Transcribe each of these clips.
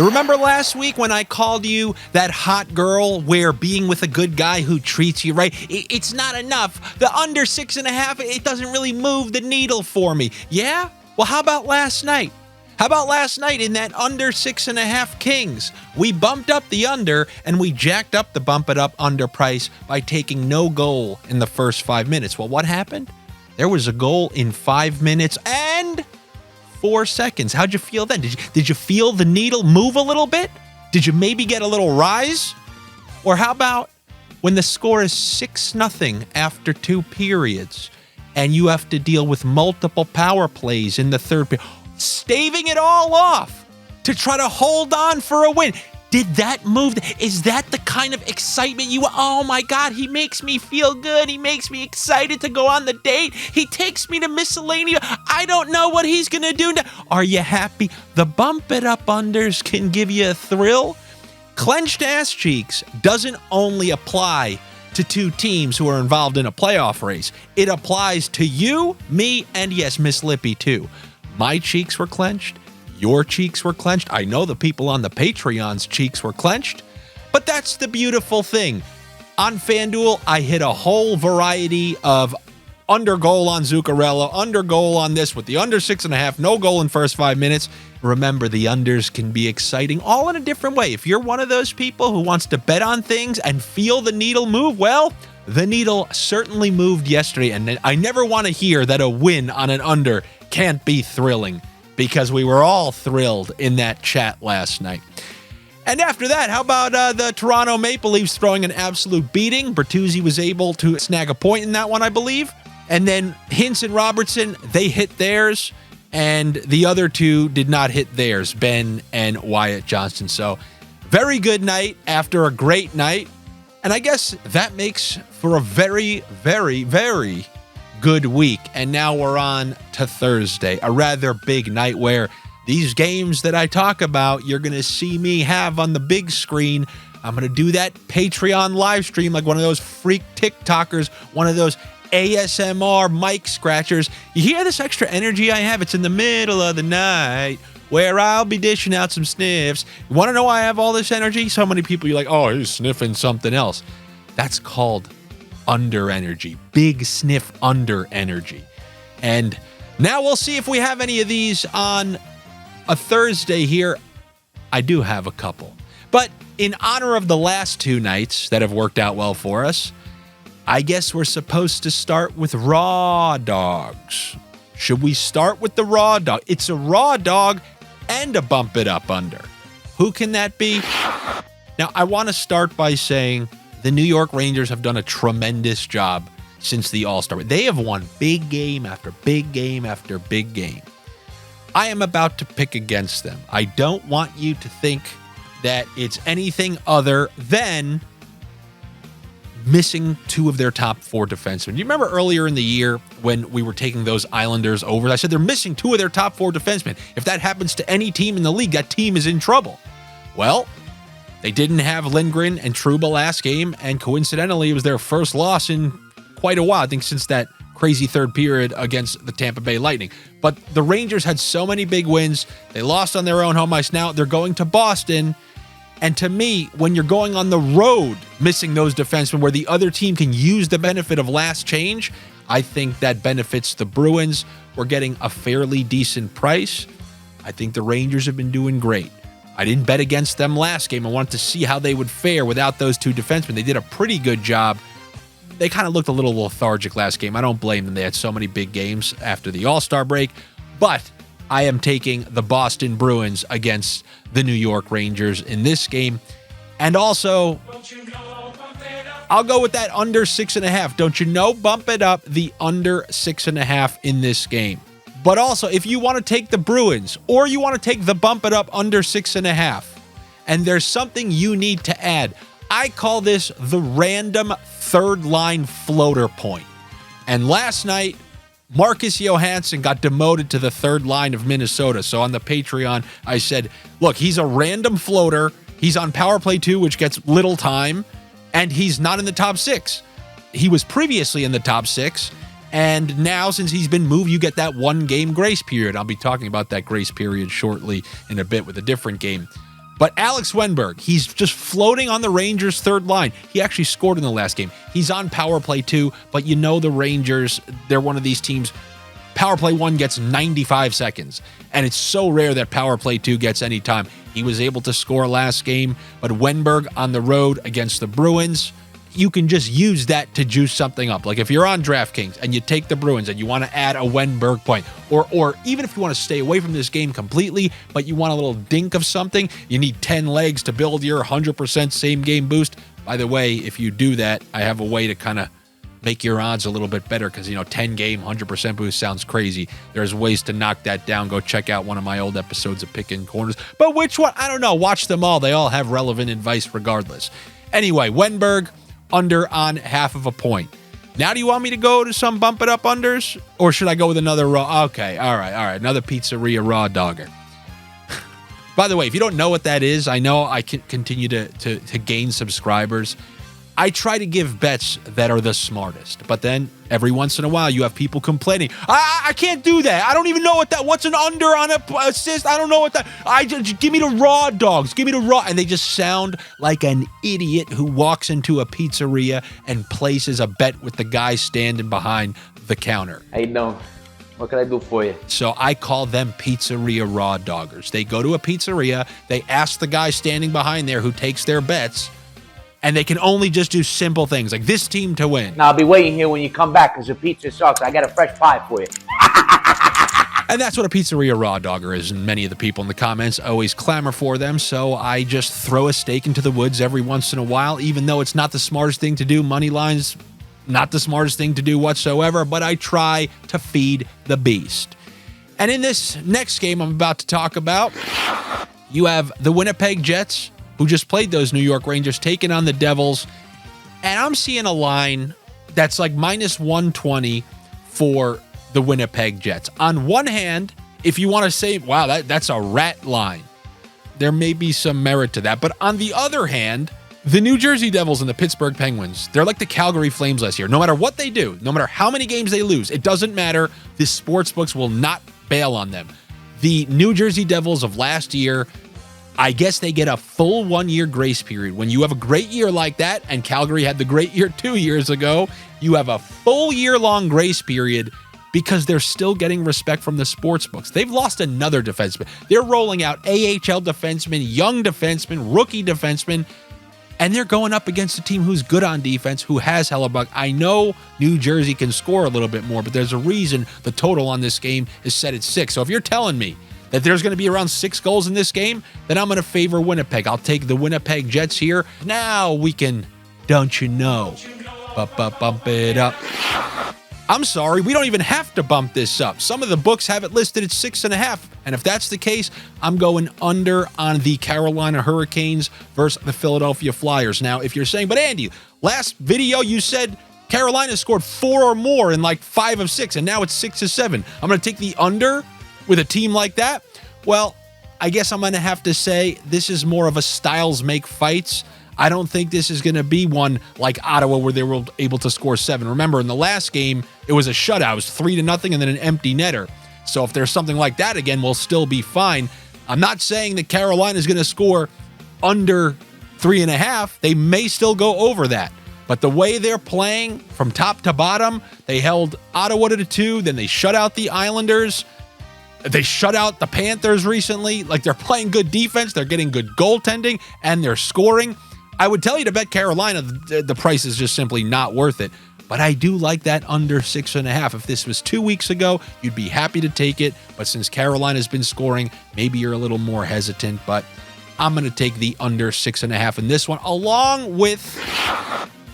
You remember last week when I called you that hot girl where being with a good guy who treats you right, it's not enough. The under 6.5, it doesn't really move the needle for me. Yeah? Well, how about last night? How about last night in that under 6.5 Kings? We bumped up the under and we jacked up the bump it up under price by taking no goal in the first 5 minutes. Well, what happened? There was a goal in 5 minutes and 4 seconds. How'd you feel then? Did you feel the needle move a little bit? Did you maybe get a little rise? Or how about when the score is 6-0 after 2 periods and you have to deal with multiple power plays in the third period, staving it all off to try to hold on for a win? Did that move? Is that the kind of excitement oh my God, he makes me feel good. He makes me excited to go on the date. He takes me to Miscellanea. I don't know what he's going to do now. Are you happy? The bump it up unders can give you a thrill. Clenched ass cheeks doesn't only apply to 2 teams who are involved in a playoff race. It applies to you, me, and yes, Miss Lippy too. My cheeks were clenched. Your cheeks were clenched. I know the people on the Patreon's cheeks were clenched. But that's the beautiful thing. On FanDuel, I hit a whole variety of under goal on Zuccarello, under goal on this with the under 6.5, no goal in first 5 minutes. Remember, the unders can be exciting all in a different way. If you're one of those people who wants to bet on things and feel the needle move, well, the needle certainly moved yesterday. And I never want to hear that a win on an under can't be thrilling, because we were all thrilled in that chat last night. And after that, how about the Toronto Maple Leafs throwing an absolute beating? Bertuzzi was able to snag a point in that one, I believe. And then Hintz and Robertson, they hit theirs, and the other 2 did not hit theirs, Ben and Wyatt Johnston. So very good night after a great night. And I guess that makes for a very, very, very good week. And now we're on to Thursday, a rather big night where these games that I talk about, you're going to see me have on the big screen. I'm going to do that Patreon live stream like one of those freak TikTokers, one of those ASMR mic scratchers. You hear this extra energy I have? It's in the middle of the night where I'll be dishing out some sniffs. You want to know why I have all this energy? So many people, you're like, oh, he's sniffing something else. That's called under energy. Big sniff under energy. And now we'll see if we have any of these on a Thursday here. I do have a couple. But in honor of the last 2 nights that have worked out well for us, I guess we're supposed to start with raw dogs. Should we start with the raw dog? It's a raw dog and a bump it up under. Who can that be? Now, I want to start by saying the New York Rangers have done a tremendous job since the All-Star break. They have won big game after big game after big game. I am about to pick against them. I don't want you to think that it's anything other than missing 2 of their top 4 defensemen. You remember earlier in the year when we were taking those Islanders over, I said they're missing 2 of their top 4 defensemen. If that happens to any team in the league, that team is in trouble. Well, they didn't have Lindgren and Trouba last game, and coincidentally, it was their first loss in quite a while, I think since that crazy third period against the Tampa Bay Lightning. But the Rangers had so many big wins. They lost on their own home ice. Now they're going to Boston. And to me, when you're going on the road missing those defensemen where the other team can use the benefit of last change, I think that benefits the Bruins. We're getting a fairly decent price. I think the Rangers have been doing great. I didn't bet against them last game. I wanted to see how they would fare without those 2 defensemen. They did a pretty good job. They kind of looked a little lethargic last game. I don't blame them. They had so many big games after the All-Star break. But I am taking the Boston Bruins against the New York Rangers in this game. And also, I'll go with that under 6.5. Don't you know? Bump it up, the under 6.5 in this game. But also, if you want to take the Bruins or you want to take the bump it up under 6.5, and there's something you need to add, I call this the random third line floater point. And last night, Marcus Johansson got demoted to the third line of Minnesota. So on the Patreon, I said, look, he's a random floater. He's on power play 2, which gets little time, and he's not in the top 6. He was previously in the top 6, and now since he's been moved, you get that 1 game grace period. I'll be talking about that grace period shortly in a bit with a different game. But Alex Wenberg, he's just floating on the Rangers' third line. He actually scored in the last game. He's on power play too, but you know the Rangers, they're one of these teams. Power play 1 gets 95 seconds, and it's so rare that power play 2 gets any time. He was able to score last game, but Wenberg on the road against the Bruins, you can just use that to juice something up. Like if you're on DraftKings and you take the Bruins and you want to add a Wenberg point, or even if you want to stay away from this game completely, but you want a little dink of something, you need 10 legs to build your 100% same game boost. By the way, if you do that, I have a way to kind of make your odds a little bit better because, 10 game, 100% boost sounds crazy. There's ways to knock that down. Go check out one of my old episodes of Pickin' Corners. But which one? I don't know. Watch them all. They all have relevant advice regardless. Anyway, Wenberg, under on half of a point. Now, do you want me to go to some bump it up unders? Or should I go with another raw? Okay, all right. Another Pizzeria Raw Dogger. By the way, if you don't know what that is, I know I can continue to gain subscribers. I try to give bets that are the smartest, but then every once in a while you have people complaining, I can't do that. I don't even know what's an under on a assist. I don't know what that. Give me the raw dogs. Give me the raw. And they just sound like an idiot who walks into a pizzeria and places a bet with the guy standing behind the counter. How you doing? What can I do for you? So I call them Pizzeria Raw Doggers. They go to a pizzeria, they ask the guy standing behind there who takes their bets, and they can only just do simple things like this team to win. Now, I'll be waiting here when you come back because the pizza sucks. I got a fresh pie for you. And that's what a Pizzeria Raw Dogger is, and many of the people in the comments always clamor for them, so I just throw a stake into the woods every once in a while, even though it's not the smartest thing to do. Money lines, not the smartest thing to do whatsoever, but I try to feed the beast. And in this next game I'm about to talk about, you have the Winnipeg Jets, who just played those New York Rangers, taking on the Devils. And I'm seeing a line that's like minus 120 for the Winnipeg Jets. On one hand, if you want to say, wow, that's a rat line, there may be some merit to that. But on the other hand, the New Jersey Devils and the Pittsburgh Penguins, they're like the Calgary Flames last year. No matter what they do, no matter how many games they lose, it doesn't matter. The sportsbooks will not bail on them. The New Jersey Devils of last year, I guess they get a full 1-year grace period. When you have a great year like that, and Calgary had the great year 2 years ago, you have a full year-long grace period because they're still getting respect from the sportsbooks. They've lost another defenseman. They're rolling out AHL defensemen, young defensemen, rookie defensemen, and they're going up against a team who's good on defense, who has Hellebuck. I know New Jersey can score a little bit more, but there's a reason the total on this game is set at 6. So if you're telling me that there's going to be around 6 goals in this game, then I'm going to favor Winnipeg. I'll take the Winnipeg Jets here. Now we can, don't you know, bump it up. I'm sorry, we don't even have to bump this up. Some of the books have it listed at 6.5. And if that's the case, I'm going under on the Carolina Hurricanes versus the Philadelphia Flyers. Now, if you're saying, but Andy, last video you said Carolina scored 4 or more in like 5 of 6, and now it's 6 of 7. I'm going to take the under with a team like that. Well, I guess I'm going to have to say this is more of a styles make fights. I don't think this is going to be one like Ottawa where they were able to score 7. Remember, in the last game, it was a shutout. It was 3-0 and then an empty netter. So if there's something like that again, we'll still be fine. I'm not saying that Carolina is going to score under 3.5. They may still go over that. But the way they're playing from top to bottom, they held Ottawa to 2, then they shut out the Islanders. They shut out the Panthers recently. Like, they're playing good defense, they're getting good goaltending, and they're scoring. I would tell you to bet Carolina, the price is just simply not worth it. But I do like that under 6.5. If this was 2 weeks ago, you'd be happy to take it. But since Carolina's been scoring, maybe you're a little more hesitant. But I'm going to take the under 6.5 in this one, along with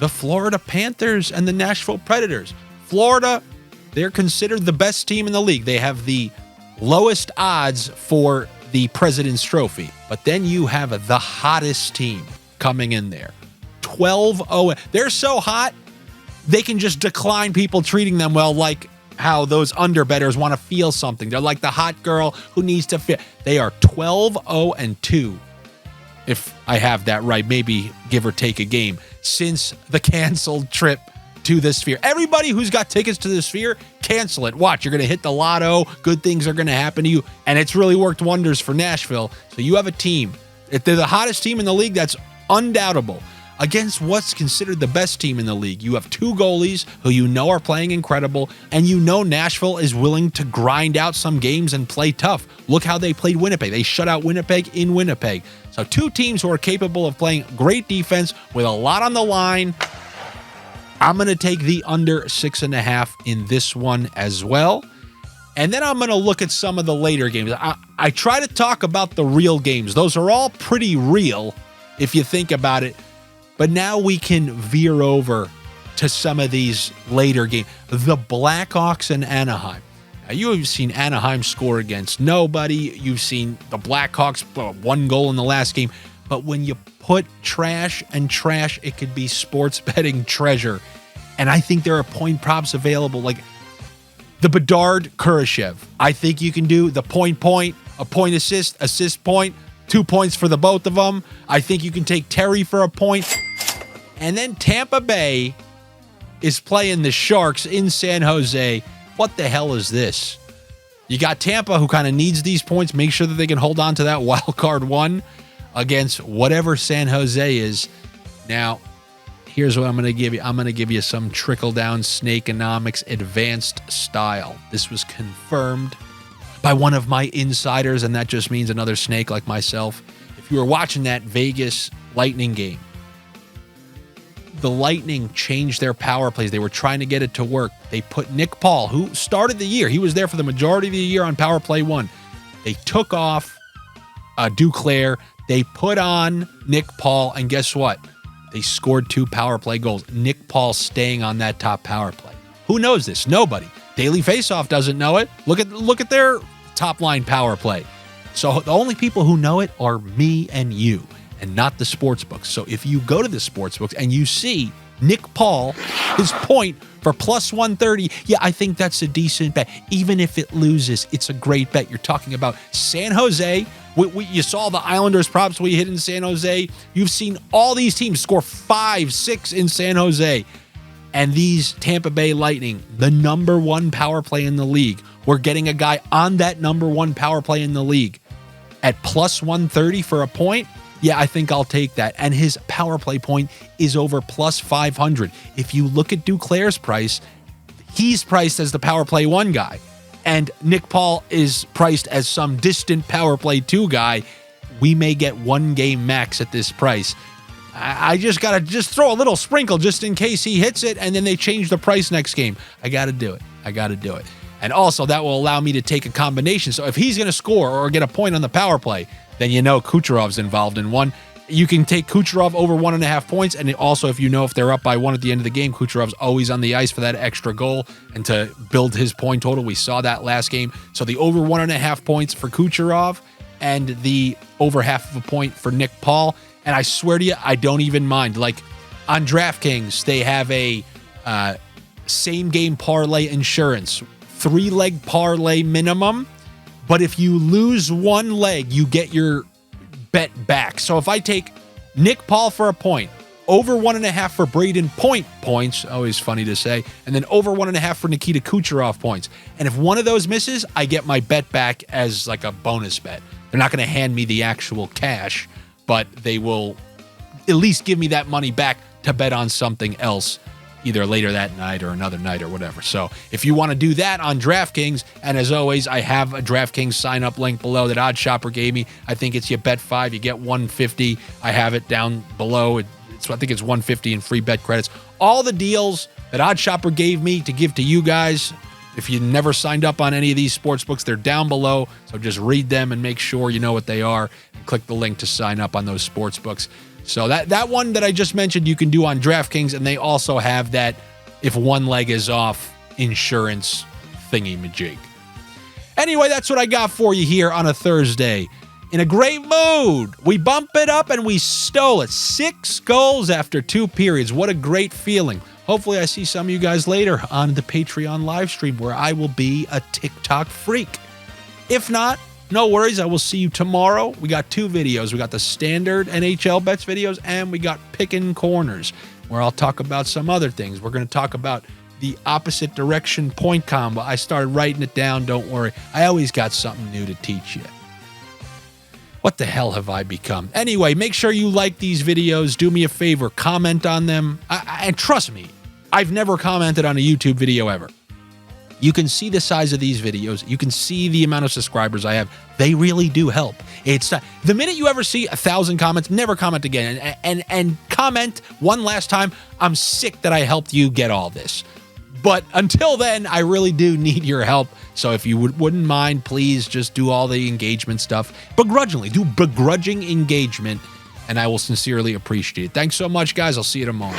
the Florida Panthers and the Nashville Predators. Florida, they're considered the best team in the league. They have the lowest odds for the President's Trophy. But then you have the hottest team coming in there. 12-0. They're so hot, they can just decline people treating them well, like how those underbettors want to feel something. They're like the hot girl who needs to feel. They are 12-0-2, if I have that right, maybe give or take a game, since the canceled trip to the Sphere. Everybody who's got tickets to the Sphere, cancel it. Watch, you're going to hit the lotto. Good things are going to happen to you. And it's really worked wonders for Nashville. So you have a team If they're the hottest team in the league, that's undoubtable. Against what's considered the best team in the league, you have two goalies who you know are playing incredible, and you know Nashville is willing to grind out some games and play tough. Look how they played Winnipeg. They shut out Winnipeg in Winnipeg. So two teams who are capable of playing great defense with a lot on the line. I'm going to take the under 6.5 in this one as well. And then I'm going to look at some of the later games. I try to talk about the real games. Those are all pretty real if you think about it. But now we can veer over to some of these later games. The Blackhawks and Anaheim. Now, you have seen Anaheim score against nobody. You've seen the Blackhawks blow one goal in the last game. But when you put trash and trash, it could be sports betting treasure. And I think there are point props available, like the Bedard Kurashev. I think you can do the point, a point assist point, 2 points for the both of them. I think you can take Terry for a point. And then Tampa Bay is playing the Sharks in San Jose. What the hell is this? You got Tampa, who kind of needs these points, make sure that they can hold on to that wild card one against whatever San Jose is. Now, here's what I'm going to give you. I'm going to give you some trickle-down Snakeonomics advanced style. This was confirmed by one of my insiders, and that just means another snake like myself. If you were watching that Vegas Lightning game, the Lightning changed their power plays. They were trying to get it to work. They put Nick Paul, who started the year. He was there for the majority of the year on power play one. They took off Duclair. They put on Nick Paul, and guess what? They scored 2 power play goals. Nick Paul staying on that top power play. Who knows this? Nobody. Daily Faceoff doesn't know it. Look at their top line power play. So the only people who know it are me and you, and not the sports books. So if you go to the sports books and you see Nick Paul, his point for plus 130, yeah, I think that's a decent bet. Even if it loses, it's a great bet. You're talking about San Jose. You saw the Islanders props we hit in San Jose. You've seen all these teams score 5, 6 in San Jose. And these Tampa Bay Lightning, the number 1 power play in the league, we're getting a guy on that number 1 power play in the league at plus 130 for a point. Yeah, I think I'll take that. And his power play point is over plus 500. If you look at Duclair's price, he's priced as the power play 1 guy. And Nick Paul is priced as some distant power play 2 guy. We may get 1 game max at this price. I just got to throw a little sprinkle just in case he hits it, and then they change the price next game. I got to do it. And also, that will allow me to take a combination. So if he's going to score or get a point on the power play, then you know Kucherov's involved in one. You can take Kucherov over 1.5 points, and also if they're up by 1 at the end of the game, Kucherov's always on the ice for that extra goal and to build his point total. We saw that last game. So the over 1.5 points for Kucherov and the over half of a point for Nick Paul. And I swear to you, I don't even mind. Like on DraftKings, they have a same game parlay insurance, 3-leg parlay minimum. But if you lose 1 leg, you get your bet back. So if I take Nick Paul for a point, over 1.5 for Braden points, always funny to say, and then over 1.5 for Nikita Kucherov points. And if one of those misses, I get my bet back as like a bonus bet. They're not going to hand me the actual cash, but they will at least give me that money back to bet on something else, either later that night or another night or whatever. So if you want to do that on DraftKings, and as always, I have a DraftKings sign-up link below that OddsShopper gave me. I think it's you bet 5, you get 150. I have it down below. I think it's 150 in free bet credits. All the deals that OddsShopper gave me to give to you guys, if you never signed up on any of these sports books, they're down below. So just read them and make sure you know what they are, and click the link to sign up on those sports books. So that one that I just mentioned, you can do on DraftKings, and they also have that if 1 leg is off insurance thingy-majig. Anyway, that's what I got for you here on a Thursday. In a great mood. We bump it up and we stole it. 6 goals after 2 periods. What a great feeling. Hopefully I see some of you guys later on the Patreon live stream where I will be a TikTok freak. If not, no worries. I will see you tomorrow. We got 2 videos. We got the standard NHL bets videos, and we got picking corners, where I'll talk about some other things. We're going to talk about the opposite direction point combo. I started writing it down. Don't worry. I always got something new to teach you. What the hell have I become? Anyway, make sure you like these videos. Do me a favor, comment on them. And trust me, I've never commented on a YouTube video ever. You can see the size of these videos. You can see the amount of subscribers I have. They really do help. It's the minute you ever see 1,000 comments, never comment again. And comment one last time. I'm sick that I helped you get all this. But until then, I really do need your help. So if you wouldn't mind, please just do all the engagement stuff. Begrudgingly, do begrudging engagement. And I will sincerely appreciate it. Thanks so much, guys. I'll see you tomorrow.